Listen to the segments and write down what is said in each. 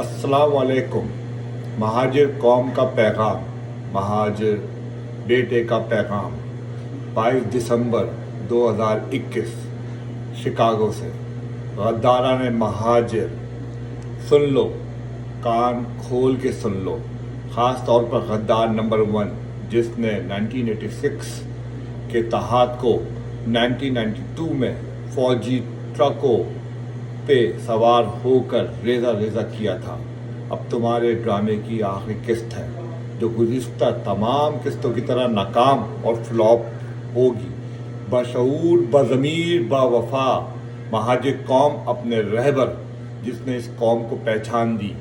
अस्सलाम वालेकुम। महाजिर कौम का पैगाम, महाजिर बेटे का पैगाम। 22 दिसंबर 2021 शिकागो से। गद्दारान महाजिर, सुन लो, कान खोल के सुन लो। ख़ास तौर पर गद्दार नंबर 1 जिसने 1986 के तहात को 1992 में फौजी ट्रकों पे सवार होकर रेज़ा रेज़ा किया था। अब तुम्हारे ड्रामे की आखिरी किस्त है जो गुज़िश्ता तमाम किस्तों की तरह नाकाम और फ्लॉप होगी। बशऊर, बज़मीर, बावफा महाजिर कौम अपने रहबर जिसने इस कौम को पहचान दी,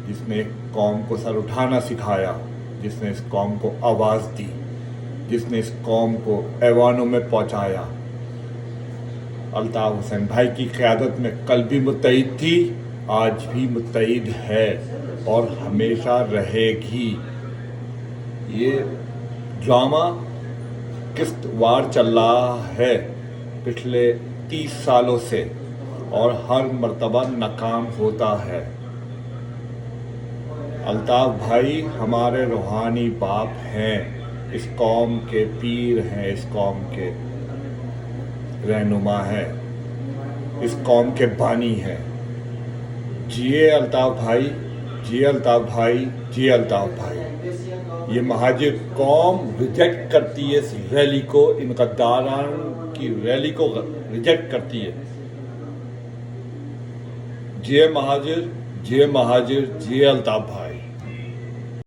जिसने कौम को सर उठाना सिखाया, जिसने इस कौम को आवाज़ दी, जिसने इस कौम को ऐवानों में पहुंचाया। अल्ताफ़ हुसैन भाई की क़यादत में कल भी मुत्तहिद थी, आज भी मुत्तहिद है और हमेशा रहेगी। ये ड्रामा किस्तवार चल रहा है पिछले 30 सालों से और हर मर्तबा नाकाम होता है। अल्ताफ़ भाई हमारे रूहानी बाप हैं, इस कौम के पीर हैं, इस कौम के रहनुमा है, इस कौम के बानी है। जिए अल्ताफ़ भाई, जिए अल्ताफ़ भाई, जिए अल्ताफ़ भाई। ये महाजिर कौम रिजेक्ट करती है इस रैली को, इन गद्दारान की रैली को रिजेक्ट करती है। जिए महाजिर, जिए महाजिर, जिए अल्ताफ़ भाई।